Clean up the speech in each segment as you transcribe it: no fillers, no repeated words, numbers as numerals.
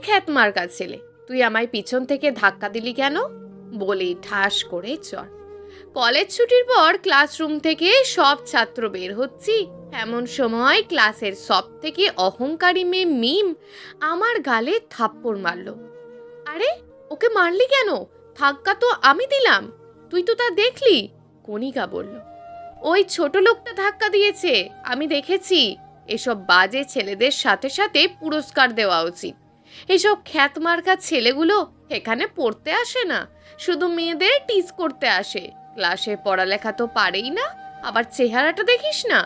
খ্যাত মার্কা ছেলে, তুই আমায় পিছন থেকে ধাক্কা দিলি কেন? বলেই ঠাস করে চড়। কলেজ ছুটির পর ক্লাসরুম থেকে সব ছাত্র বের হচ্ছি, এমন সময় ক্লাসের সব থেকে অহংকারী মেয়ে মিম আমার গালে থাপ্পড় মারল। আরে, ওকে মারলি কেন? ধাক্কা তো আমি দিলাম, তুই তো তা দেখলি? কণিকা বলল। ওই ছোট লোকটা ধাক্কা দিয়েছে, আমি দেখেছি। এসব বাজে ছেলেদের সাথে সাথে পুরস্কার দেওয়া উচিত। এসব খ্যাতমার্কা ছেলেগুলো এখানে পড়তে আসে না, শুধু মেয়েদের টিজ করতে আসে। ক্লাসে পড়ালেখা তো পারেই না, আবার চেহারাটা দেখিস না।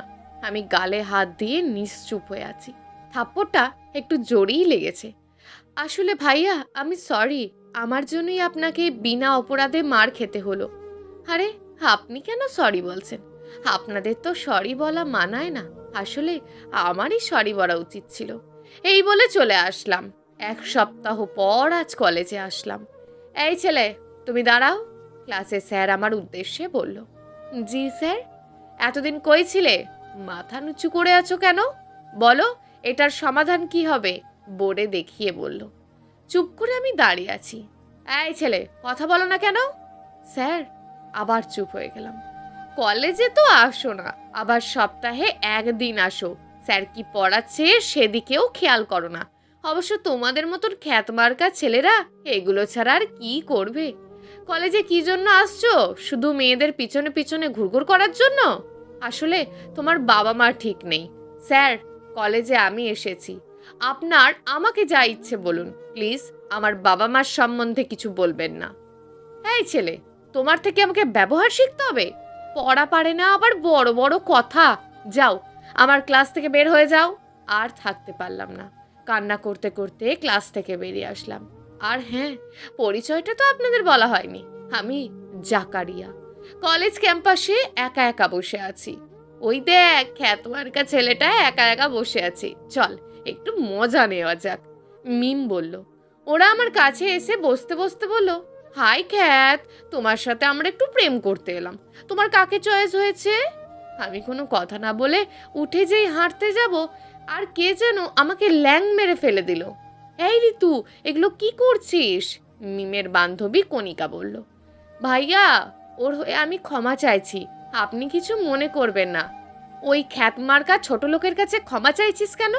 আমি গালে হাত দিয়ে নিশ্চুপ হয়ে আছি। থাপ্পড়টা একটু জোরেই লেগেছে। আসলে ভাইয়া, আমি সরি, আমার জন্যই আপনাকে বিনা অপরাধে মার খেতে হলো। আরে, আপনি কেন সরি বলছেন? আপনাদের তো সরি বলা মানায় না। আসলে আমারই সরি বলা উচিত ছিল। এই বলে চলে আসলাম। 1 সপ্তাহ পর আজ কলেজে আসলাম। এই ছেলে, তুমি দাঁড়াও, ক্লাসে স্যার আমার উদ্দেশ্যে বলল। জি স্যার। এতদিন কই ছিলে? মাথা নিচু করে আছো কেন? বলো, এটার সমাধান কি হবে? বোর্ডে দেখিয়ে বলল। চুপ করে আমি দাঁড়িয়ে আছি। এই ছেলে, কথা বলো না কেন? স্যার। আবার চুপ হয়ে গেলাম। কলেজে তো আসো না, আবার সপ্তাহে 1 দিন আসো। স্যার কি পড়াচ্ছে সেদিকেও খেয়াল করো না। অবশ্য তোমাদের মতন খ্যাতমার্কা ছেলেরা এগুলো ছাড়া আর কি করবে? কলেজে কি জন্য আসছো? শুধু মেয়েদের পিছনে পিছনে ঘুরঘুর করার জন্য? আসলে তোমার বাবা মা ঠিক নেই। স্যার, কলেজে আমি এসেছি। আপনার আমাকে যা ইচ্ছে বলুন, প্লিজ আমার বাবা মার সম্বন্ধে কিছু বলবেন না। এই ছেলে, তোমার থেকে আমাকে ব্যবহার শিখতে হবে? পড়া পারে না, আবার বড় বড় কথা। যাও, আমার ক্লাস থেকে বের হয়ে যাও। আর থাকতে পারলাম না, কান্না করতে করতে ক্লাস থেকে বেরিয়ে আসলাম। আর হ্যাঁ, পরিচয়টা তো আপনাদের বলা হয়নি, আমি জাকারিয়া। কলেজ ক্যাম্পাসে একা একা বসে আছি। ওই দেখ, খ্যাতমার্কা ছেলেটা একা একা বসে আছে, চল একটু মজা নেওয়া যাক। মিম বলল। ওরা আমার কাছে এসে বসতে বসতে বলল, হাই খ্যাত, তোমার সাথে আমরা একটু প্রেম করতে এলাম। তোমার কাকে চয়েস হয়েছে? আমি কোনো কথা না বলে উঠে যেই হাঁটতে যাব, আর কে যেন আমাকে ল্যাং মেরে ফেলে দিল। এই ঋতু, এগুলো কি করছিস? মিমের বান্ধবী কণিকা বলল। ভাইয়া, ওর হয়ে আমি ক্ষমা চাইছি, আপনি কিছু মনে করবেন না। ওই খ্যাতমার্কা ছোট লোকের কাছে ক্ষমা চাইছিস কেন?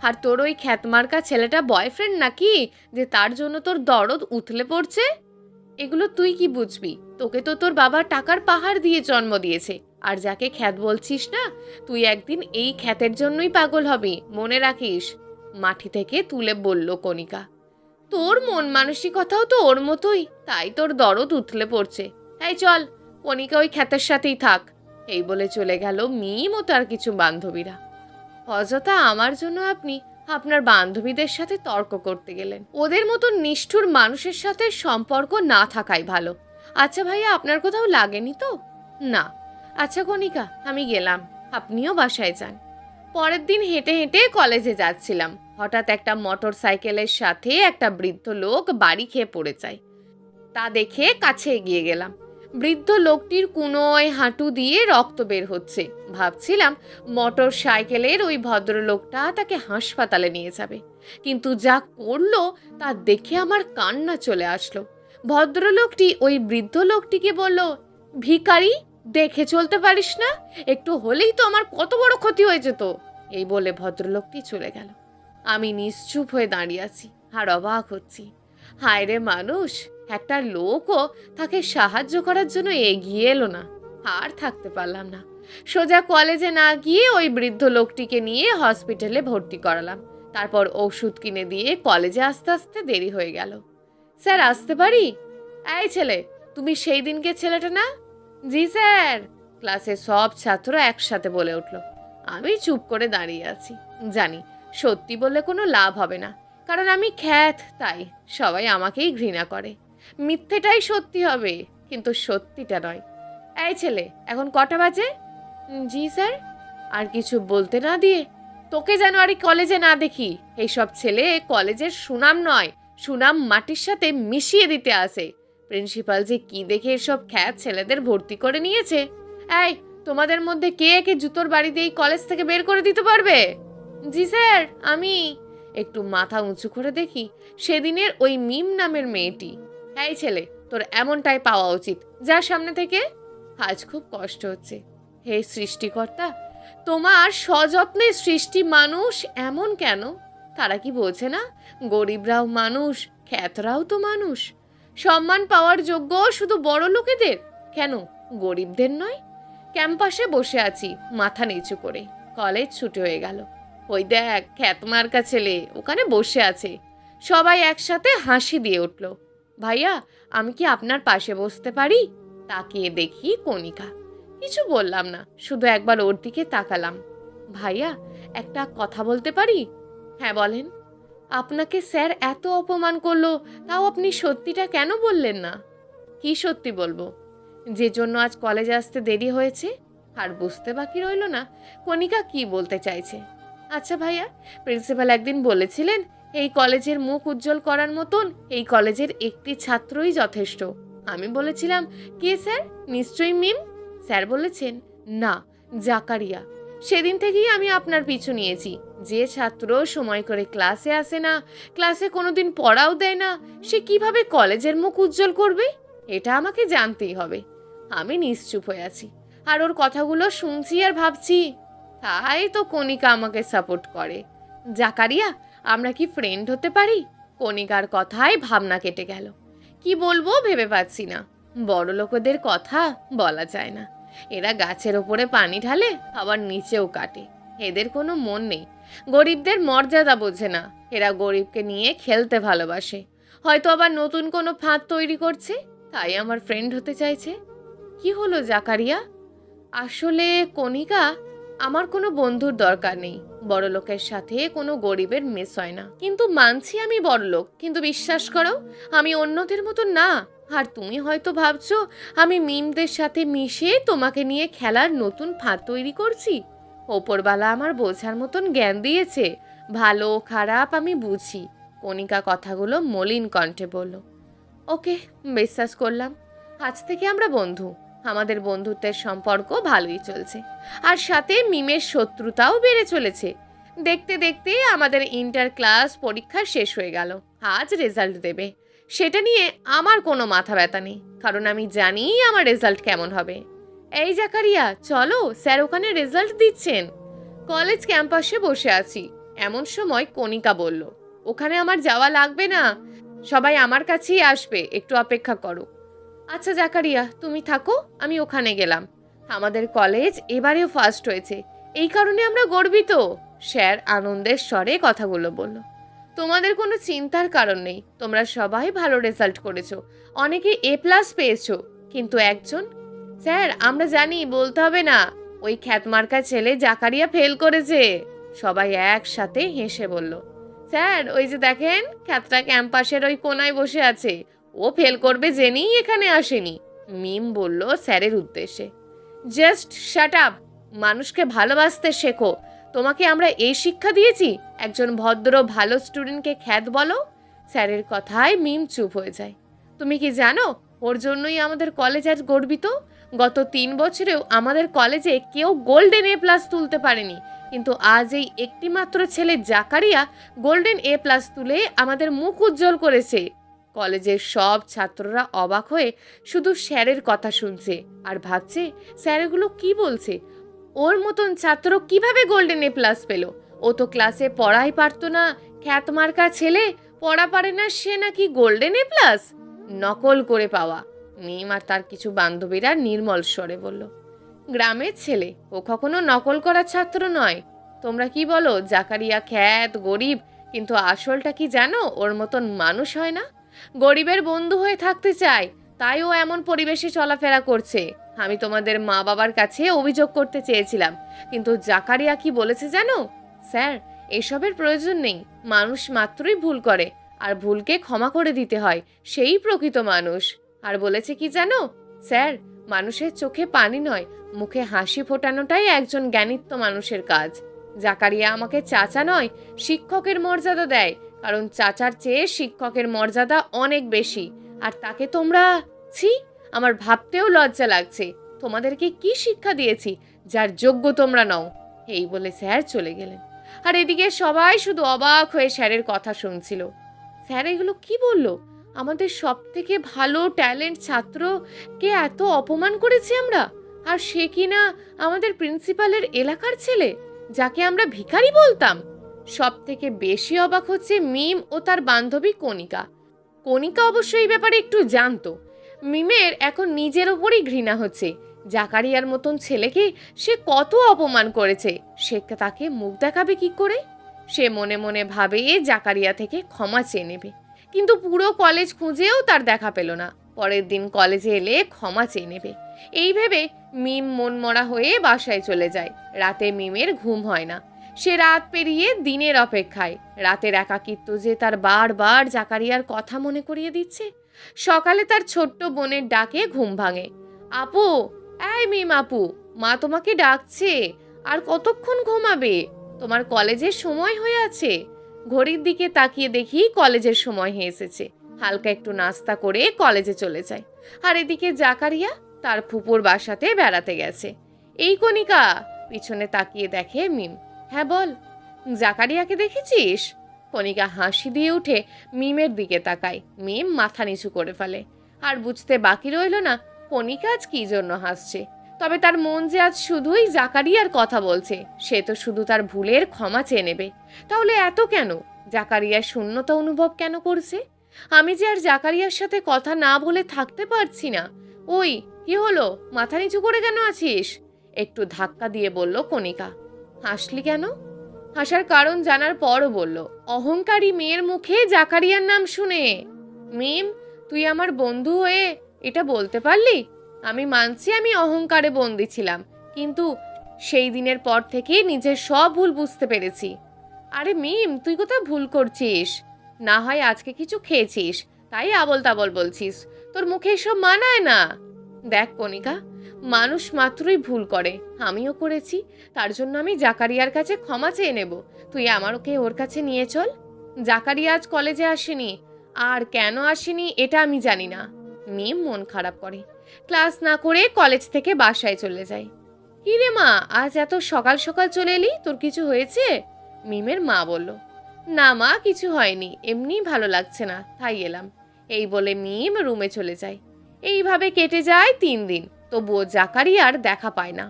আর তোর ওই খ্যাতমার্কা ছেলেটা বয়ফ্রেন্ড নাকি, যে তার জন্য তোর দরদ উথলে পড়ছে? এগুলো তুই কি বুঝবি? তোকে তো তোর বাবা টাকার পাহাড় দিয়ে জন্ম দিয়েছে। আর যাকে খ্যাত বলছিস না, তুই একদিন এই খ্যাতের জন্যই পাগল হবি, মনে রাখিস। মাটি থেকে তুলে বলল কণিকা। তোর মন মানসিকতাও তো ওর মতোই, তাই তোর দরদ উথলে পড়ছে। এই চল, কণিকা ওই খ্যাতের সাথেই থাক। এই বলে চলে গেল মিম ও তার কিছু বান্ধবীরা। অযথা আমার জন্য আপনি আপনার বান্ধবীদের সাথে তর্ক করতে গেলেন। ওদের মতো নিষ্ঠুর মানুষের সাথে সম্পর্ক না থাকাই ভালো। আচ্ছা ভাইয়া, আপনার কোথাও লাগেনি তো? না। আচ্ছা কণিকা, আমি গেলাম, আপনিও বাসায় যান। পরের দিন হেঁটে হেঁটে কলেজে যাচ্ছিলাম, হঠাৎ একটা মোটর সাইকেলের সাথে একটা বৃদ্ধ লোক বাড়ি খেয়ে পড়ে যায়। তা দেখে কাছে এগিয়ে গেলাম। বৃদ্ধ লোকটির কুনোয় হাঁটু দিয়ে রক্ত বের হচ্ছে। ভাবছিলাম মোটর সাইকেলের ওই ভদ্রলোকটা তাকে হাসপাতালে নিয়ে যাবে, কিন্তু যা করলো তা দেখে আমার কান্না চলে আসলো। ভদ্রলোকটি ওই বৃদ্ধ লোকটিকে বলল, ভিখারি, দেখে চলতে পারিস না? একটু হলেই তো আমার কত বড় ক্ষতি হয়ে যেত। এই বলে ভদ্রলোকটি চলে গেল। আমি নিশ্চুপ হয়ে দাঁড়িয়ে আছি আর অবাক হচ্ছি। হায় রে মানুষ, একটা লোকও তাকে সাহায্য করার জন্য এগিয়ে এলো না। আর থাকতে পারলাম না, সোজা কলেজে না গিয়ে ওই বৃদ্ধ লোকটিকে নিয়ে হসপিটালে ভর্তি করালাম। তারপর ওষুধ কিনে দিয়ে কলেজে আস্তে আস্তে দেরি হয়ে গেল। স্যার, আসতে পারি? এই ছেলে, তুমি সেই দিনকে ছেলেটা না? জি স্যার, ক্লাসে সব ছাত্র একসাথে বলে উঠল। আমি চুপ করে দাঁড়িয়ে আছি। জানি সত্যি বললে কোনো লাভ হবে না, কারণ আমি খ্যাত, তাই সবাই আমাকেই ঘৃণা করে। মিথ্যেটাই সত্যি হবে, কিন্তু সত্যিটা নয়। এই ছেলে, এখন কটা বাজে? জি স্যার। আর কিছু বলতে না দিয়ে, তোকে যেন আর কলেজে না দেখি। এইসব ছেলে কলেজের সুনাম নয়, সুনাম মাটির সাথে মিশিয়ে দিতে আসে। প্রিন্সিপাল যে কি দেখে এসব খ্যাত ছেলেদের ভর্তি করে নিয়েছে। এই, তোমাদের মধ্যে কে একে জুতোর বাড়ি দিয়ে কলেজ থেকে বের করে দিতে পারবে? জি স্যার, আমি। একটু মাথা উঁচু করে দেখি সেদিনের ওই মিম নামের মেয়েটি। এই ছেলে, তোর এমনটাই পাওয়া উচিত, যা সামনে থেকে। আজ খুব কষ্ট হচ্ছে। হে সৃষ্টিকর্তা, তোমার সযত্নে সৃষ্টি মানুষ এমন কেন? তারা কি বোঝে না গরিবরাও মানুষ, খ্যাতরাও তো মানুষ। সম্মান পাওয়ার যোগ্য শুধু বড় লোকেদের, কেন গরিবদের নয়? ক্যাম্পাসে বসে আছি মাথা নিচু করে। কলেজ ছুটি হয়ে গেল। ওই দেখ খ্যাতমার্কা ছেলে ওখানে বসে আছে। সবাই একসাথে হাসি দিয়ে উঠল। ভাইয়া, আমি কি আপনার পাশে বসতে পারি? তাকিয়ে দেখি কণিকা। কিছু বললাম না, শুধু একবার ওর দিকে তাকালাম। ভাইয়া, একটা কথা বলতে পারি? হ্যাঁ বলেন। আপনাকে স্যার এত অপমান করলো, তাও আপনি সত্যিটা কেন বললেন না? কি সত্যি বলবো? যে জন্য আজ কলেজে আসতে দেরি হয়েছে। আর বুঝতে বাকি রইল না কণিকা কি বলতে চাইছে। আচ্ছা ভাইয়া, প্রিন্সিপাল একদিন বলেছিলেন এই কলেজের মুখ উজ্জ্বল করার মতন এই কলেজের একটি ছাত্রই যথেষ্ট। আমি বলেছিলাম, কে স্যার? নিশ্চয়ই মিম। স্যার বলেছেন, না, জাকারিয়া। সেদিন থেকেই আমি আপনার পিছু নিয়েছি। যে ছাত্র সময় করে ক্লাসে আসে না, ক্লাসে কোনোদিন পড়াও দেয় না, সে কিভাবে কলেজের মুখ উজ্জ্বল করবে? এটা আমাকে জানতেই হবে। আমি নিশ্চুপ হয়ে আছি, আর ওর কথাগুলো শুনছি আর ভাবছি। তাই তো কণিকা আমাকে সাপোর্ট করে। জাকারিয়া, আমরা কি ফ্রেন্ড হতে পারি? কণিকার কথায় ভাবনা কেটে গেল। কি বলবো ভেবে পাচ্ছি না। বড় লোকেদের কথা বলা যায় না। এরা গাছের ওপরে পানি ঢালে, আবার নিচেও কাটে। এদের কোনো মন নেই, গরিবদের মর্যাদা বোঝে না। এরা গরিবকে নিয়ে খেলতে ভালোবাসে, হয়তো আবার নতুন কোনো ফাঁদ তৈরি করছে, তাই আমার ফ্রেন্ড হতে চাইছে। কি হলো জাকারিয়া? আসলে কণিকা, আমার কোনো বন্ধুর দরকার নেই। বড়লোকের সাথে কোনো গরিবের মিস হয় না। কিন্তু মানছি আমি বড়লোক, কিন্তু বিশ্বাস করো আমি অন্যদের মতো না। আর তুমি হয়তো ভাবছো আমি মিমদের সাথে মিশে তোমাকে নিয়ে খেলার নতুন ফাঁদ তৈরি করছি। ওপরবালা আমার বোঝার মতন জ্ঞান দিয়েছে, ভালো খারাপ আমি বুঝি। কণিকা কথাগুলো মলিন কণ্ঠে বলল। ওকে, বিশ্বাস করলাম। আজ থেকে আমরা বন্ধু। আমাদের বন্ধুত্বের সম্পর্ক ভালোই চলছে, আর সাথে মিমের শত্রুতাও বেড়ে চলেছে। দেখতে দেখতে আমাদের ইন্টার ক্লাস পরীক্ষা শেষ হয়ে গেল। আজ রেজাল্ট দেবে। সেটা নিয়ে আমার কোনো মাথা ব্যথা নেই, কারণ আমি জানি আমার রেজাল্ট কেমন হবে। এই জাকারিয়া, চলো, স্যার ওখানে রেজাল্ট দিচ্ছেন। কলেজ ক্যাম্পাসে বসে আছি, এমন সময় কণিকা বলল, ওখানে আমার যাওয়া লাগবে না, সবাই আমার কাছেই আসবে, একটু অপেক্ষা করো। আচ্ছা জাকারিয়া, তুমি থাকো, আমি ওখানে গেলাম। আমাদের কলেজ এবারেও ফার্স্ট হয়েছে, এই কারণে আমরা গর্বিত। স্যার আনন্দের স্বরে কথাগুলো বলল। তোমাদের কোনো চিন্তার কারণ নেই, তোমরা সবাই ভালো রেজাল্ট করেছো, অনেকে A+ পেয়েছো, কিন্তু একজন। স্যার আমরা জানি, বলতে হবে না। ওই খ্যাতমার্কা ছেলে জাকারিয়া ফেল করেছে। সবাই একসাথে হেসে বলল। স্যার ওই যে দেখেন, খ্যাতটা ক্যাম্পাসের ওই কোনায় বসে আছে, ও ফেল করবে জেনেই এখানে আসেনি। মিম বলল স্যারের উদ্দেশ্যে। জাস্ট শাট আপ, মানুষকে ভালোবাসতে শেখো। তোমাকে আমরা এই শিক্ষা দিয়েছি, একজন ভদ্র ভালো স্টুডেন্টকে খ্যাত বলো? স্যারের কথায় মিম চুপ হয়ে যায়। তুমি কি জানো, ওর জন্যই আমাদের কলেজ আজ গর্বিত। গত 3 বছরেও আমাদের কলেজে কেউ গোল্ডেন A+ তুলতে পারেনি, কিন্তু আজ এই একটি মাত্র ছেলে জাকারিয়া গোল্ডেন A+ তুলে আমাদের মুখ উজ্জ্বল করেছে। কলেজের সব ছাত্ররা অবাক হয়ে শুধু স্যারের কথা শুনছে আর ভাবছে স্যার এগুলো কি বলছে। ওর মতন ছাত্র কিভাবে গোল্ডেন A+ পেল? ও তো ক্লাসে পড়াই পারতো না। খ্যাতমার্কা ছেলে, পড়া পারে না, সে নাকি গোল্ডেন A+? নকল করে পাওয়া। মিম আর তার কিছু বান্ধবীরা নির্মল স্বরে বলল। গ্রামের ছেলে, ও কখনো নকল করা ছাত্র নয়। তোমরা কি বলো জাকারিয়া খ্যাত গরিব, কিন্তু আসলটা কি জানো? ওর মতন মানুষ হয় না, গরিবের বন্ধু হয়ে থাকতে চায়, তাই ও এমন পরিবেশে চলাফেরা করছে। আমি তোমাদের মা বাবার কাছে অভিযোগ করতে চেয়েছিলাম, কিন্তু জাকারিয়া কি বলেছে জানো? স্যার এসবের প্রয়োজন নেই, মানুষ মাত্রই ভুল করে, আর ভুলকে ক্ষমা করে দিতে হয়, সেই প্রকৃত মানুষ। আর বলেছে কি জানো স্যার, মানুষের চোখে পানি নয়, মুখে হাসি ফোটানোটাই একজন জ্ঞানীত্ব মানুষের কাজ। জাকারিয়া আমাকে চাচা নয়, শিক্ষকের মর্যাদা দেয়, কারণ চাচার চেয়ে শিক্ষকের মর্যাদা অনেক বেশি। আর তাকে তোমরা, ছি, আমার ভাবতেও লজ্জা লাগছে। তোমাদেরকে কি শিক্ষা দিয়েছি যার যোগ্য তোমরা নও? এই বলে স্যার চলে গেলেন। আর এদিকে সবাই শুধু অবাক হয়ে স্যারের কথা শুনছিল। স্যার এগুলো কি বলল? আমাদের সব থেকে ভালো ট্যালেন্ট ছাত্রকে এত অপমান করেছি আমরা, আর সে কিনা আমাদের প্রিন্সিপালের এলাকার ছেলে, যাকে আমরা ভিখারি বলতাম। সব থেকে বেশি অবাক হচ্ছে মিম ও তার বান্ধবী কণিকা। কণিকা অবশ্য এই ব্যাপারে একটু জানতো। মিমের এখন নিজের ওপরই ঘৃণা হচ্ছে। জাকারিয়ার মতন ছেলেকে সে কত অপমান করেছে, সে তাকে মুখ দেখাবে কি করে? সে মনে মনে ভাবে জাকারিয়া থেকে ক্ষমা চেয়ে নেবে, কিন্তু পুরো কলেজ খুঁজেও তার দেখা পেল না। পরের দিন কলেজে এলে ক্ষমা চেয়ে নেবে এই ভেবে মিম মনমরা হয়ে বাসায় চলে যায়। রাতে মিমের ঘুম হয় না। সে রাত পেরিয়ে দিনের অপেক্ষায়। রাতের একাকিত্ব যে তার বারবার জাকারিয়ার কথা মনে করিয়ে দিচ্ছে। সকালে তার ছোট্ট বোনের ডাকে ঘুম ভাঙে। আপু, এই মিম আপু, মা তোমাকে ডাকছে। আর কতক্ষণ ঘুমাবে? তোমার কলেজের সময় হয়ে আছে। ঘড়ির দিকে তাকিয়ে দেখি কলেজের সময় হয়ে এসেছে। হালকা একটু নাস্তা করে কলেজে চলে যায়। আর এদিকে জাকারিয়া তার ফুপুর বাসাতে বেড়াতে গেছে। এই কণিকা পিছনে তাকিয়ে দেখে মিম। হ্যাঁ বল, জাকারিয়াকে দেখেছিস? কণিকা হাসি দিয়ে উঠে মিমের দিকে তাকায়। মিম মাথা নিচু করে ফেলে। আর বুঝতে বাকি রইল না কণিকা আজ কি জন্য হাসছে। তবে তার মন যে আজ শুধুই জাকারিয়ার কথা বলছে। সে তো শুধু তার ভুলের ক্ষমা চেয়ে নেবে। তাহলে এত কেন? জাকারিয়ার শূন্যতা অনুভব কেন করছে? আমি যে আর জাকারিয়ার সাথে কথা না বলে থাকতে পারছি না। ওই কি হলো, মাথা নিচু করে কেন আছিস? একটু ধাক্কা দিয়ে বলল কণিকা। হাসলি কেন? হাসার কারণ জানার পরও বলল, অহংকারী মেয়ের মুখে জাকারিয়ার নাম শুনে। মিম, তুই আমার বন্ধু হয়ে এটা বলতে পারলি? আমি মানছি আমি অহংকারে বন্দী ছিলাম, কিন্তু সেই দিনের পর থেকে নিজের সব ভুল বুঝতে পেরেছি। আরে মিম, তুই কোথাও ভুল করছিস। না হয় আজকে কিছু খেয়েছিস, তাই আবল তাবল বলছিস। তোর মুখে এসব মানায় না। দেখ কণিকা, মানুষ মাত্রই ভুল করে, আমিও করেছি। তার জন্য আমি জাকারিয়ার কাছে ক্ষমা চেয়ে নেব। তুই আমাকে ওর কাছে নিয়ে চল। জাকারিয়া আজ কলেজে আসেনি, আর কেন আসেনি এটা আমি জানি না। মিম মন খারাপ করে। ক্লাস না করে কলেজ থেকে বাসায় চলে যায়। কি রে মা, আজ এত সকাল সকাল চলে এলি, তোর কিছু হয়েছে? মিমের মা বলল, না মা, কিছু হয়নি, এমনি ভালো লাগছে না, তাই এলাম। এই বলে মিম রুমে চলে যায়। এইভাবে কেটে যায় 3 দিন, তবুও জাকারিয়ার দেখা পায় না।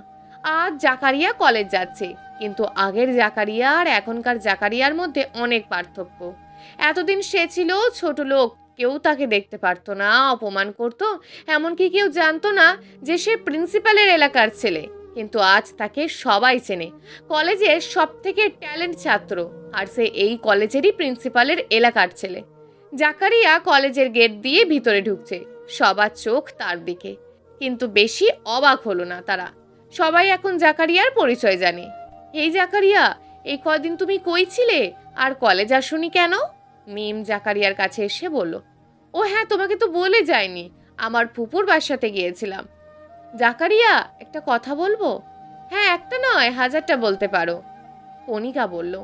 আজ জাকারিয়া কলেজ যাচ্ছে, কিন্তু আগের জাকারিয়া আর এখনকার জাকারিয়ার মধ্যে অনেক পার্থক্য। এতদিন সে ছিল ছোট লোক, কেউ তাকে দেখতে পারতো না, অপমান করত। এমনকি কেউ জানতো না যে সে প্রিন্সিপালের এলাকার ছেলে। কিন্তু আজ তাকে সবাই চেনে, কলেজের সব থেকে ট্যালেন্ট ছাত্র, আর সে এই কলেজেরই প্রিন্সিপালের এলাকার ছেলে। জাকারিয়া কলেজের গেট দিয়ে ভিতরে ঢুকছে। সবার চোখ তার দিকে, কিন্তু বেশি অবাক হলো না তারা। সবাই এখন জাকারিয়ার পরিচয় জানে। এই জাকারিয়া, এই কদিন তুমি কই ছিলে, আর কলেজ আসোনি কেন? মিম জাকারিয়ার কাছে এসে বলল, ও হ্যাঁ, তোমাকে তো বলে যায়নি, আমার ফুপুর বাসাতে গিয়েছিলাম। জাকারিয়া, একটা কথা বলবো? হ্যাঁ, একটা নয়, 1000টা বলতে পারো। কণিকা বলল,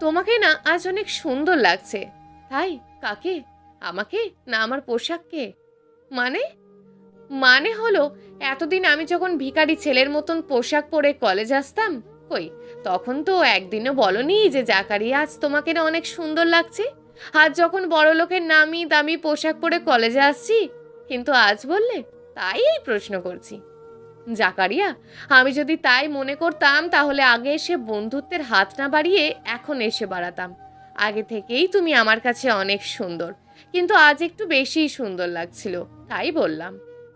তোমাকে না আজ অনেক সুন্দর লাগছে। তাই? কাকে? আমাকে না আমার পোশাককে? মানে? মানে হলো, এতদিন আমি যখন ভিখারি ছেলের মতন পোশাক পরে কলেজ আসতাম, কই তখন তো একদিনও বলনি যে জাকারিয়া আজ তোমাকে না অনেক সুন্দর লাগছে। আজ যখন বড়লোকের নামি দামি পোশাক পরে কলেজে আসছি, কিন্তু আজ বললে। তাই এই প্রশ্ন করছি। জাকারিয়া, আমি যদি তাই মনে করতাম তাহলে আগে এসে বন্ধুত্বের হাত না বাড়িয়ে এখন এসে বাড়াতাম। আগে থেকেই তুমি আমার কাছে অনেক সুন্দর, কিন্তু আজ একটু বেশিই সুন্দর লাগছিল, তাই বললাম।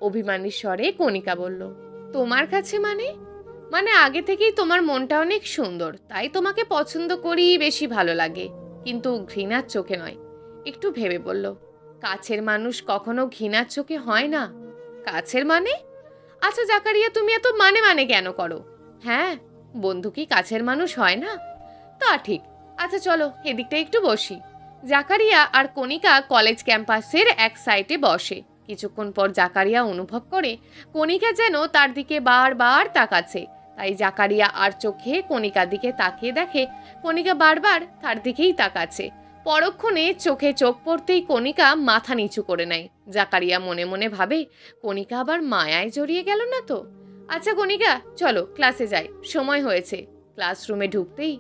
অভিমানী স্বরে কণিকা বলল, তোমার কাছে মানে? মানে আগে থেকেই তোমার মনটা অনেক সুন্দর, তাই তোমাকে পছন্দ করি, বেশি ভালো লাগে, কিন্তু ঘৃণার চোখে নয়। একটু ভেবে বলল, কাছের মানুষ কখনো ঘৃণার চোখে হয় না। কাছের মানে? আচ্ছা জাকারিয়া, তুমি এত মানে মানে কেন করো? হ্যাঁ, বন্ধু কি কাছের মানুষ হয় না? তা ঠিক। আচ্ছা চলো এদিকটা একটু বসি। জাকারিয়া আর কণিকা কলেজ ক্যাম্পাসের এক সাইডে বসে। কিছুক্ষণ পর জাকারিয়া অনুভব করে কণিকা যেন তার দিকে বারবার তাকাচ্ছে। তাই জাকারিয়া আর চোখে কণিকার দিকে তাকিয়ে দেখে কণিকা বারবার তার দিকেই তাকাচ্ছে। পরক্ষণে চোখে চোখ পড়তেই কণিকা মাথা নিচু করে নেয়। জাকারিয়া মনে মনে ভাবে, কণিকা আবার মায়ায় জড়িয়ে গেল না তো? আচ্ছা কণিকা, চলো ক্লাসে যাই, সময় হয়েছে। ক্লাসরুমে ঢুকতেই,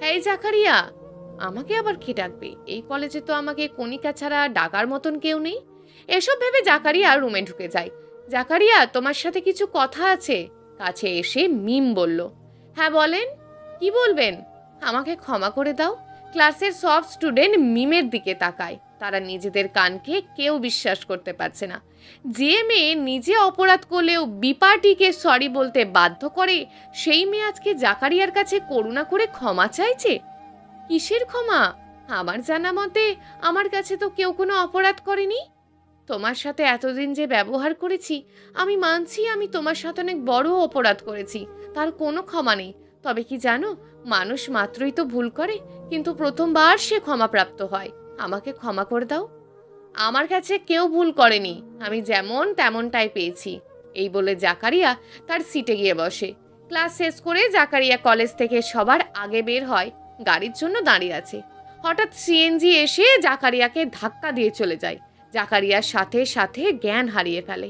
এই জাকারিয়া, আমাকে আবার কে ডাকবে? এই কলেজে তো আমাকে কণিকা ছাড়া ডাকার মতন কেউ নেই। এসব ভেবে জাকারিয়া রুমে ঢুকে যায়। জাকারিয়া, তোমার সাথে কিছু কথা আছে। কাছে এসে মিম বলল। হ্যাঁ বলেন, কি বলবেন? আমাকে ক্ষমা করে দাও। ক্লাসের সব স্টুডেন্ট মিমের দিকে তাকায়। তারা নিজেদের কানকে কেউ বিশ্বাস করতে পারছে না। যে মেয়ে নিজে অপরাধ করলেও বিপাটিকে সরি বলতে বাধ্য করে, সেই মেয়ে আজকে জাকারিয়ার কাছে করুণা করে ক্ষমা চাইছে। কিসের ক্ষমা? আমার জানা মতে আমার কাছে তো কেউ কোনো অপরাধ করেনি। তোমার সাথে এতদিন যে ব্যবহার করেছি, আমি মানছি আমি তোমার সাথে অনেক বড় অপরাধ করেছি, তার কোনো ক্ষমা নেই। তবে কি জানো, মানুষ মাত্রই তো ভুল করে, কিন্তু প্রথমবার সে ক্ষমাপ্রাপ্ত হয়। আমাকে ক্ষমা করে দাও। আমার কাছে কেউ ভুল করেনি, আমি যেমন তেমনটাই পেয়েছি। এই বলে জাকারিয়া তার সিটে গিয়ে বসে। ক্লাস শেষ করে জাকারিয়া কলেজ থেকে সবার আগে বের হয়, গাড়ির জন্য দাঁড়িয়ে আছে। হঠাৎ সিএনজি এসে জাকারিয়াকে ধাক্কা দিয়ে চলে যায়। জাকারিয়ার সাথে সাথে জ্ঞান হারিয়ে ফেলে।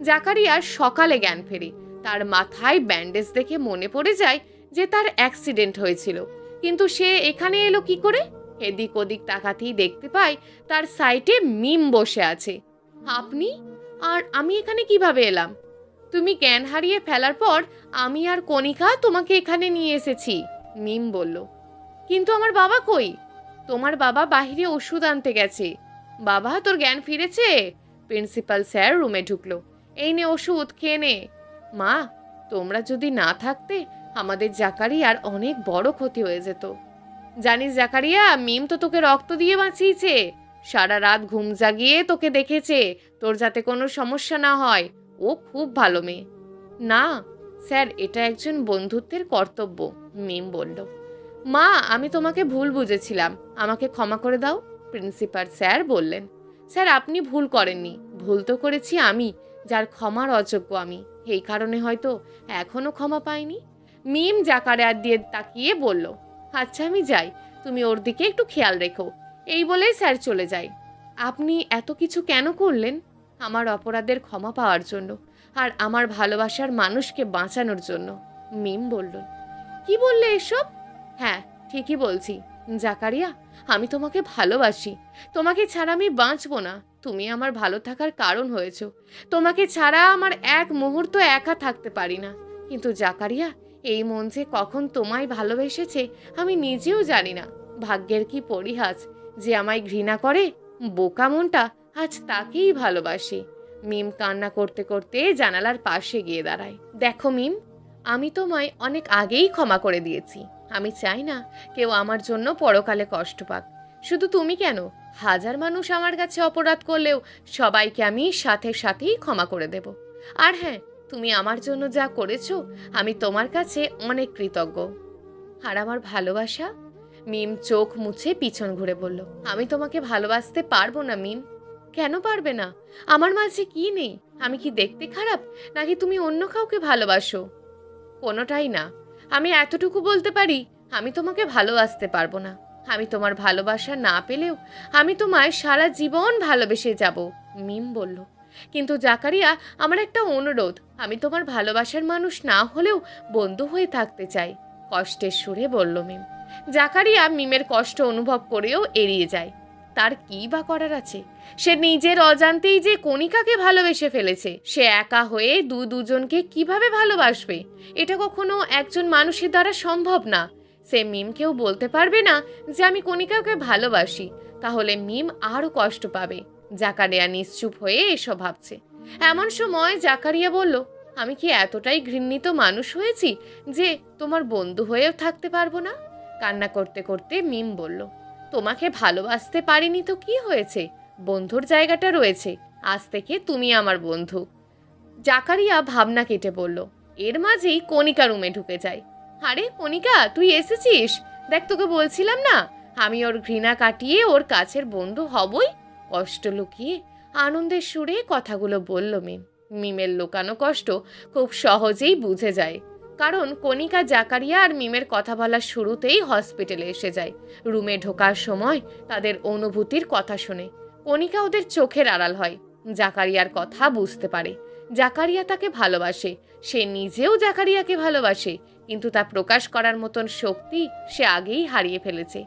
জাকারিয়ার সকালে জ্ঞান ফেরে। তার মাথায় ব্যান্ডেজ দেখে মনে পড়ে যায় যে তার অ্যাক্সিডেন্ট হয়েছিল, কিন্তু সে এখানে এলো কি করে? এদিক ওদিক তাকাতেই দেখতে পায় তার সাইটে মিম বসে আছে। আপনি? আর আমি এখানে কিভাবে এলাম? তুমি জ্ঞান হারিয়ে ফেলার পর আমি আর কণিকা তোমাকে এখানে নিয়ে এসেছি, মিম বলল। কিন্তু আমার বাবা কই? তোমার বাবা বাইরে ওষুধ আনতে গেছে। বাবা, তোর জ্ঞান ফিরেছে? প্রিন্সিপাল স্যার রুমে ঢুকলো। এই নে ওষুধ, খেয়ে নে। মা, তোমরা যদি না থাকতে আমাদের জাকারিয়ার অনেক বড় ক্ষতি হয়ে যেত। জানিস জাকারিয়া, মিম তো তোকে রক্ত দিয়ে বাঁচিয়েছে। সারা রাত ঘুম জাগিয়ে তোকে দেখেছে, তোর যাতে কোনো সমস্যা না হয়। ও খুব ভালো মেয়ে। না স্যার, এটা একজন বন্ধুত্বের কর্তব্য, মিম বলল। মা, আমি তোমাকে ভুল বুঝেছিলাম, আমাকে ক্ষমা করে দাও, প্রিন্সিপাল স্যার বললেন। স্যার, আপনি ভুল করেননি, ভুল তো করেছি আমি, যার ক্ষমার অযোগ্য আমি। এই কারণে হয়তো এখনো ক্ষমা পাইনি। মিম জাকারিয়ার দিয়ে তাকিয়ে বলল, আচ্ছা আমি যাই, তুমি ওর দিকে একটু খেয়াল রেখো। এই বলেই স্যার চলে যায়। আপনি এত কিছু কেন করলেন? আমার অপরাধের ক্ষমা পাওয়ার জন্য, আর আমার ভালোবাসার মানুষকে বাঁচানোর জন্য, মিম বলল। কি বললে এসব? হ্যাঁ, ঠিকই বলছি জাকারিয়া, আমি তোমাকে ভালোবাসি। তোমাকে ছাড়া আমি বাঁচবো না। তুমি আমার ভালো থাকার কারণ হয়েছো। তোমাকে ছাড়া আমার এক মুহূর্ত একা থাকতে পারি না। কিন্তু জাকারিয়া, এই মন যে কখন তোমায় ভালোবেসেছে আমি নিজেও জানি না। ভাগ্যের কি পরিহাস যে আমায় ঘৃণা করে। বোকা মনটা আজ তাকেই ভালোবাসে। মিম কান্না করতে করতে জানালার পাশে গিয়ে দাঁড়ায়। দেখো মিম, আমি তোমায় অনেক আগেই ক্ষমা করে দিয়েছি। আমি চাই না কেউ আমার জন্য পরকালে কষ্ট পাক। শুধু তুমি কেন, হাজার মানুষ আমার কাছে অপরাধ করলেও সবাইকে আমি সাথে সাথেই ক্ষমা করে দেব। আর হ্যাঁ, তুমি আমার জন্য যা করেছো, আমি তোমার কাছে অনেক কৃতজ্ঞ। আর আমার ভালোবাসা? মিম চোখ মুছে পিছন ঘুরে বলল, আমি তোমাকে ভালোবাসতে পারবো না মিম। কেন পারবে না? আমার মাঝে কি নেই? আমি কি দেখতে খারাপ, নাকি তুমি অন্য কাউকে ভালোবাসো? কোনোটাই না। আমি এতটুকু বলতে পারি, আমি তোমাকে ভালোবাসতে পারবো না। আমি তোমার ভালোবাসা না পেলেও আমি তোমায় সারা জীবন ভালোবেসে যাব, মিম বলল। কিন্তু জাকারিয়া, আমার একটা অনুরোধ, আমি তোমার ভালোবাসার মানুষ না হলেও বন্ধু হয়ে থাকতে চাই, কষ্টের সুরে বলল মিম। জাকারিয়া মিমের কষ্ট অনুভব করেও এড়িয়ে যায়। তার কি বা করার আছে? সে নিজের অজান্তেই যে কণিকাকে ভালোবেসে ফেলেছে। সে একা হয়ে দুজনকে কিভাবে ভালোবাসবে? এটা কখনো একজন মানুষের দ্বারা সম্ভব না। সে মিমকেও বলতে পারবে না যে আমি কণিকাকে ভালোবাসি, তাহলে মিম আরও কষ্ট পাবে। জাকারিয়া নিশ্চুপ হয়ে এসব ভাবছে। এমন সময় জাকারিয়া বলল, আমি কি এতটাই ঘৃণিত মানুষ হয়েছি যে তোমার বন্ধু হয়েও থাকতে পারবো না? কান্না করতে করতে মিম বলল, তোমাকে ভালোবাসতে পারিনি তো কি হয়েছে? বন্ধুর জায়গাটা রয়েছে। আজ থেকে তুমি আমার বন্ধু। জাকারিয়া ভাবনা কেটে বলল। এর মাঝেই কণিকা রুমে ঢুকে যায়। আরে কণিকা, তুই এসেছিস? দেখ, তোকে বলছিলাম না আমি ওর ঘৃণা কাটিয়ে ওর কাছের বন্ধু হবই। কষ্ট লুকিয়ে আনন্দের সুরে কথাগুলো বলল মিম। মিমের লুকানো কষ্ট খুব সহজেই বুঝে যায়, কারণ কণিকা জাকারিয়া আর মিমের কথা বলার শুরুতেই হসপিটালে এসে যায়। রুমে ঢোকার সময় তাদের অনুভূতির কথা শুনে কণিকা ওদের চোখের আড়াল হয়। জাকারিয়ার কথা বুঝতে পারে। জাকারিয়া তাকে ভালোবাসে, সে নিজেও জাকারিয়াকে ভালোবাসে, কিন্তু তা প্রকাশ করার মতন শক্তি সে আগেই হারিয়ে ফেলেছে।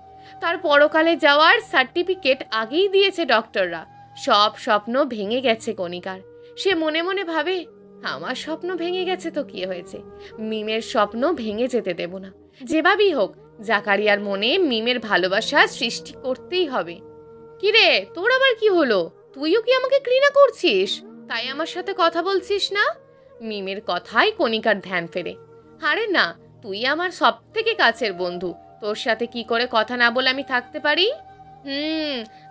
তার পরকালে যাওয়ার সার্টিফিকেট আগেই দিয়েছে ডক্টররা। সব স্বপ্ন ভেঙে গেছে কণিকার। সে মনে মনে ভাবে, আমার স্বপ্ন ভেঙে গেছে তো কি হয়েছে, মিমের স্বপ্ন ভেঙে যেতে দেব না। যেভাবেই হোক জাকারিয়ার মনে মিমের ভালোবাসা সৃষ্টি করতেই হবে। কিরে, তোর আবার কি হলো? তুইও কি আমাকে ঘৃণা করছিস? তাই আমার সাথে কথা বলছিস না? মিমের কথায় কণিকার ধ্যান ফেরে। আরে না, তুই আমার সব থেকে কাছের বন্ধু, তোর সাথে কি করে কথা না বলে আমি থাকতে পারি?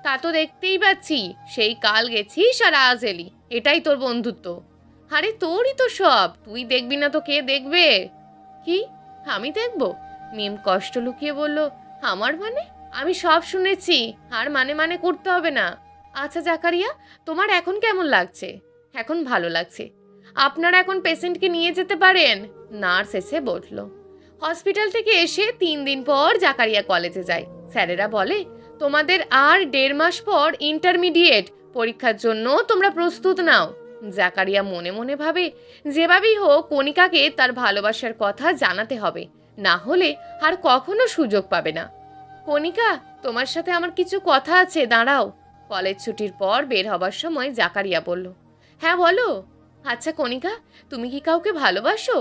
তা তো দেখতেই পাচ্ছি, সেই কাল গেছিস আর আজ এলি, এটাই তোর বন্ধুত্ব। আরে তোরই তো সব, তুই দেখবি না তো কে দেখবে? কি, আমি দেখব? মিম কষ্ট লুকিয়ে বলল, আমার মানে? আমি সব শুনেছি, আর মানে করতে হবে না। আচ্ছা জাকারিয়া, তোমার এখন কেমন লাগছে? এখন ভালো লাগছে। আপনারা এখন পেশেন্টকে নিয়ে যেতে পারেন। নার্স এসে বলল। হসপিটাল থেকে এসে 3 দিন পর জাকারিয়া কলেজে যায়। স্যারেরা বলে, তোমাদের আর 1.5 মাস পর ইন্টারমিডিয়েট পরীক্ষার জন্য তোমরা প্রস্তুত নাও। জাকারিয়া মনে মনে ভাবে, যেভাবেই হোক কণিকাকে তার ভালোবাসার কথা জানাতে হবে, না হলে আর কখনো সুযোগ পাবে না। কণিকা, তোমার সাথে আমার কিছু কথা আছে, দাঁড়াও। কলেজ ছুটির পর বের হবার সময় জাকারিয়া বলল। হ্যাঁ বলো। আচ্ছা কণিকা, তুমি কি কাউকে ভালোবাসো?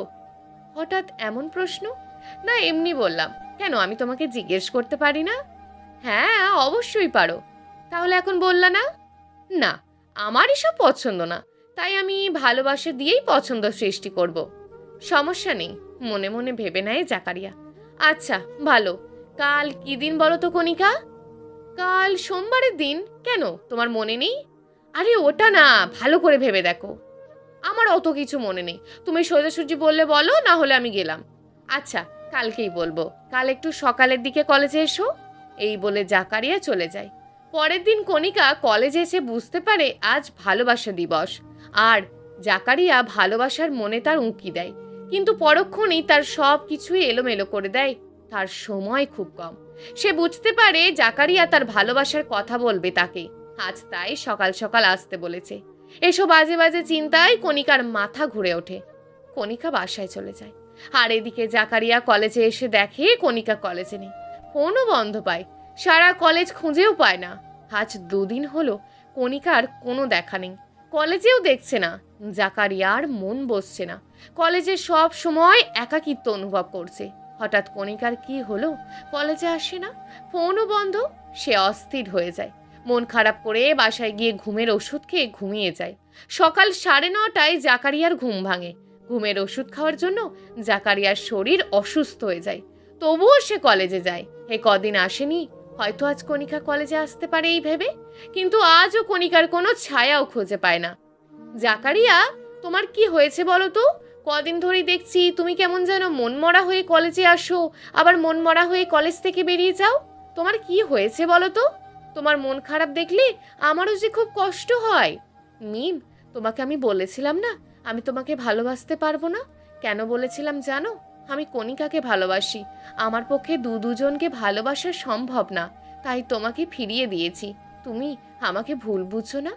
হঠাৎ এমন প্রশ্ন? না, এমনি বললাম। কেন, আমি তোমাকে জিজ্ঞেস করতে পারি না? হ্যাঁ অবশ্যই পারো। তাহলে এখন বললা না? না, আমার এসব পছন্দ না, তাই আমি ভালোবাসা দিয়েই পছন্দ সৃষ্টি করব। সমস্যা নেই, মনে মনে ভেবে নেয় জাকারিয়া। আচ্ছা ভালো, কাল কি দিন বলো তো কণিকা? কাল সোমবারের দিন। কেন, তোমার মনে নেই? আরে ওটা না, ভালো করে ভেবে দেখো। আমার অত কিছু মনে নেই, তুমি সোজাসুজি বললে বলো, না হলে আমি গেলাম। আচ্ছা কালকেই বলবো, কাল একটু সকালের দিকে কলেজে এসো। এই বলে জাকারিয়া চলে যায়। পরের দিন কণিকা কলেজে এসে বুঝতে পারে আজ ভালোবাসা দিবস, আর জাকারিয়া ভালোবাসার মনে তার উঁকি দেয়, কিন্তু পরক্ষণেই তার সব কিছুই এলোমেলো করে দেয়। তার সময় খুব কম। সে বুঝতে পারে জাকারিয়া তার ভালোবাসার কথা বলবে তাকে, আজ তাই সকাল সকাল আসতে বলেছে। এসব বাজে বাজে চিন্তায় কণিকার মাথা ঘুরে ওঠে। কণিকা বাসায় চলে যায়। আর এদিকে জাকারিয়া কলেজে এসে দেখে কণিকা কলেজে নেই। ফোনও বন্ধ পায়, সারা কলেজ খুঁজেও পায় না। আজ 2 দিন হলো কণিকার কোনো দেখা নেই, কলেজেও দেখছে না। জাকারিয়ার মন বসছে না, কলেজে সব সময় একাকিত্ব অনুভব করছে। হঠাৎ কণিকার কি হলো, কলেজে আসে না, ফোনও বন্ধ। সে অস্থির হয়ে যায়, মন খারাপ করে বাসায় গিয়ে ঘুমের ওষুধ খেয়ে ঘুমিয়ে যায়। সকাল 9:30টায় জাকারিয়ার ঘুম ভাঙে। ঘুমের ওষুধ খাওয়ার জন্য জাকারিয়ার শরীর অসুস্থ হয়ে যায়, তবুও সে কলেজে যায়। কদিন আসেনি, হয়তো আজ কণিকা কলেজে আসতে পারে এই ভেবে, কিন্তু আজও কণিকার কোনো ছায়াও খুঁজে পায় না। জাকারিয়া, তোমার কি হয়েছে বলো তো? কদিন ধরেই দেখছি তুমি কেমন যেন মনমরা হয়ে কলেজে আসো, আবার মনমরা হয়ে কলেজ থেকে বেরিয়ে যাও। তোমার কি হয়েছে বলো তো? তোমার মন খারাপ দেখলে আমারও যে খুব কষ্ট হয়। মিম, তোমাকে আমি বলেছিলাম না আমি তোমাকে ভালোবাসতে পারবো না? কেন বলেছিলাম জানো? আমি কণিকাকে ভালোবাসি, আমার পক্ষে দুজনকে ভালোবাসা সম্ভব না, তাই তোমাকে ফিরিয়ে দিয়েছি। তুমি আমাকে ভুল বুঝছো না?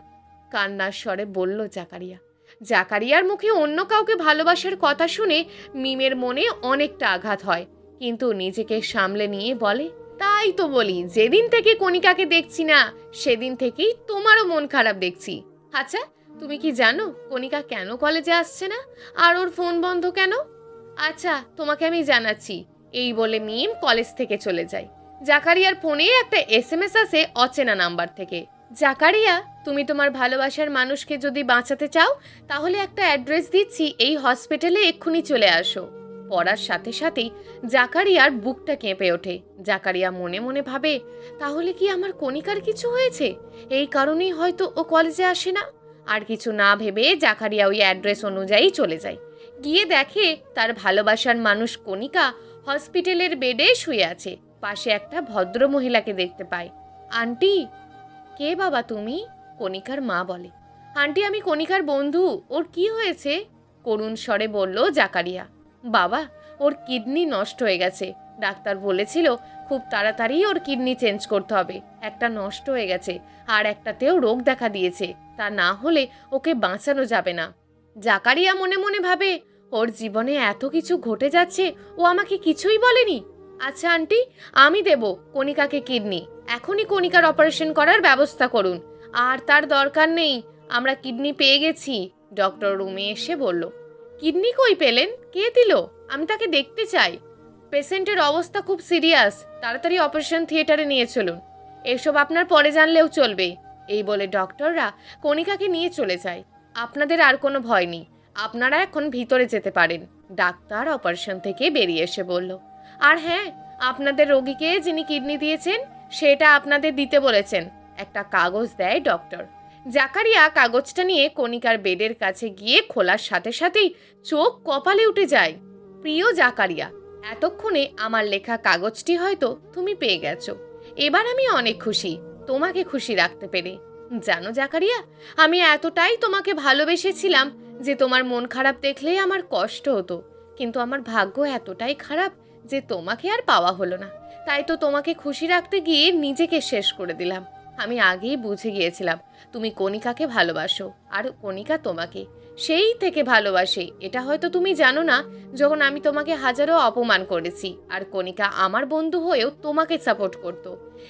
কান্নার স্বরে বলল জাকারিয়া। জাকারিয়ার মুখে অন্য কাউকে ভালোবাসার কথা শুনে মিমের মনে অনেকটা আঘাত হয়, কিন্তু নিজেকে সামলে নিয়ে বলে, তাই তো বলি, যেদিন থেকে কণিকাকে দেখছি না সেদিন থেকেই তোমারও মন খারাপ দেখছি। আচ্ছা তুমি কি জানো কণিকা কেন কলেজে আসছে না, আর ওর ফোন বন্ধ কেন? আচ্ছা তোমাকে আমি জানাচ্ছি। এই বলে মিম কলেজ থেকে চলে যায়। জাকারিয়ার ফোনে একটা SMS আসে অচেনা নাম্বার থেকে। জাকারিয়া, তুমি তোমার ভালোবাসার মানুষকে যদি বাঁচাতে চাও তাহলে একটা অ্যাড্রেস দিচ্ছি, এই হসপিটালে এক্ষুনি চলে আসো। পড়ার সাথে সাথেই জাকারিয়ার বুকটা কেঁপে ওঠে। জাকারিয়া মনে মনে ভাবে, তাহলে কি আমার কণিকার কিছু হয়েছে? এই কারণেই হয়তো ও কলেজে আসে না। আর কিছু না ভেবে জাকারিয়া ওই অ্যাড্রেস অনুযায়ী চলে যায়। গিয়ে দেখে তার ভালোবাসার মানুষ কণিকা হসপিটালের বেডে শুয়ে আছে। পাশে একটা ভদ্র মহিলাকে দেখতে পায়। আন্টি। কে বাবা তুমি? কণিকার মা বলে। আন্টি, আমি কণিকার বন্ধু, ওর কি হয়েছে? করুণ স্বরে বলল জাকারিয়া। বাবা, ওর কিডনি নষ্ট হয়ে গেছে, ডাক্তার বলেছিল খুব তাড়াতাড়ি ওর কিডনি চেঞ্জ করতে হবে। একটা নষ্ট হয়ে গেছে, আর একটাতেও রোগ দেখা দিয়েছে, তা না হলে ওকে বাঁচানো যাবে না। জাকারিয়া মনে মনে ভাবে, ও ওর জীবনে এত কিছু ঘটে যাচ্ছে, ও আমাকে কিছুই বলেনি। আচ্ছা আন্টি, আমি দেব কণিকাকে কিডনি। এখনই কণিকার অপারেশন করার ব্যবস্থা করুন। আর তার দরকার নেই, আমরা কিডনি পেয়ে গেছি। ডক্টর রুমে এসে বলল। কিডনি কই পেলেন? কে দিল? আমি তাকে দেখতে চাই। পেশেন্টের অবস্থা খুব সিরিয়াস, তাড়াতাড়ি অপারেশন থিয়েটারে নিয়ে চলুন। এসব আপনার পরে জানলেও চলবে। এই বলে ডক্টররা কণিকাকে নিয়ে চলে যায়। আপনাদের আর কোনো ভয় নেই, আপনারা এখন ভিতরে যেতে পারেন, ডাক্তার অপারেশন থেকে বেরিয়ে এসে বলল। আর হ্যাঁ, আপনাদের রোগীকে যিনি কিডনি দিয়েছেন সেটা আপনাদের দিতে বলেছেন। একটা কাগজ দেয় ডক্টর। জাকারিয়া কাগজটা নিয়ে কণিকার বেডের কাছে গিয়ে খোলার সাথে সাথেই চোখ কপালে উঠে যায়। প্রিয় জাকারিয়া, এতক্ষণে আমার লেখা কাগজটি হয়তো তুমি পেয়ে গেছো। এবার আমি অনেক খুশি তোমাকে খুশি রাখতে পেরে। জানো জাকারিয়া, আমি এতটাই তোমাকে ভালোবেসেছিলাম যে তোমার মন খারাপ দেখলেই আমার কষ্ট হতো। কিন্তু আমার ভাগ্য এতটাই খারাপ যে তোমাকে আর পাওয়া হলো না। তাই তো তোমাকে খুশি রাখতে গিয়ে নিজেকে শেষ করে দিলাম। আমি আগেই বুঝে গিয়েছিলাম তুমি কণিকাকে ভালোবাসো আর কণিকা তোমাকে সেই থেকে ভালোবাসে। এটা হয়তো তুমি জানো না, যখন আমি তোমাকে হাজারো অপমান করেছি আর কণিকা আমার বন্ধু হয়েও তোমাকে সাপোর্ট করতো,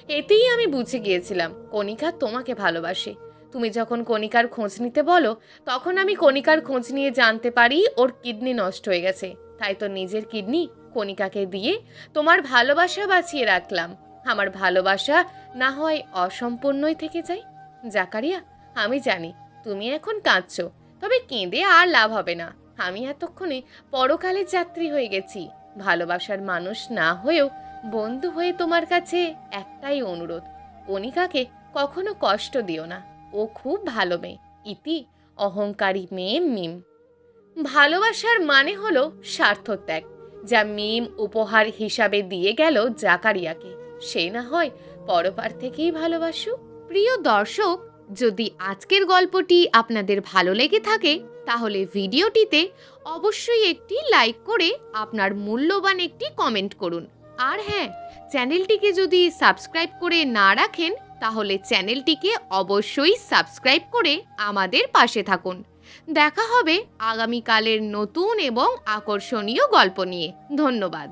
এতেই আমি বুঝে গিয়েছিলাম কণিকা তোমাকে ভালোবাসে। তুমি যখন কণিকার খোঁজ নিতে বলো, তখন আমি কণিকার খোঁজ নিয়ে জানতে পারি ওর কিডনি নষ্ট হয়ে গেছে। তাই তো নিজের কিডনি কণিকাকে দিয়ে তোমার ভালোবাসা বাঁচিয়ে রাখলাম। আমার ভালোবাসা না হয় অসম্পূর্ণই থেকে যায়। জাকারিয়া, আমি জানি তুমি এখন কাঁদছো, তবে কেঁদে আর লাভ হবে না। আমি এতক্ষণে পরকালের যাত্রী হয়ে গেছি। ভালোবাসার মানুষ না হয়েও বন্ধু হয়ে তোমার কাছে একটাই অনুরোধ, কণিকাকে কখনো কষ্ট দিও না। ও খুব ভালো মেয়ে। ইতি, অহংকারী মেয়ে মিম। ভালোবাসার মানে হলো স্বার্থত্যাগ, যা মিম উপহার হিসাবে দিয়ে গেল জাকারিয়াকে। সে না হয় পরপার থেকেই ভালোবাসুক। প্রিয় দর্শক, যদি আজকের গল্পটি আপনাদের ভালো লেগে থাকে তাহলে ভিডিওটিতে অবশ্যই একটি লাইক করে আপনার মূল্যবান একটি কমেন্ট করুন। আর হ্যাঁ, চ্যানেলটিকে যদি সাবস্ক্রাইব করে না রাখেন তাহলে চ্যানেলটিকে অবশ্যই সাবস্ক্রাইব করে আমাদের পাশে থাকুন। দেখা হবে আগামীকালের নতুন এবং আকর্ষণীয় গল্প নিয়ে। ধন্যবাদ।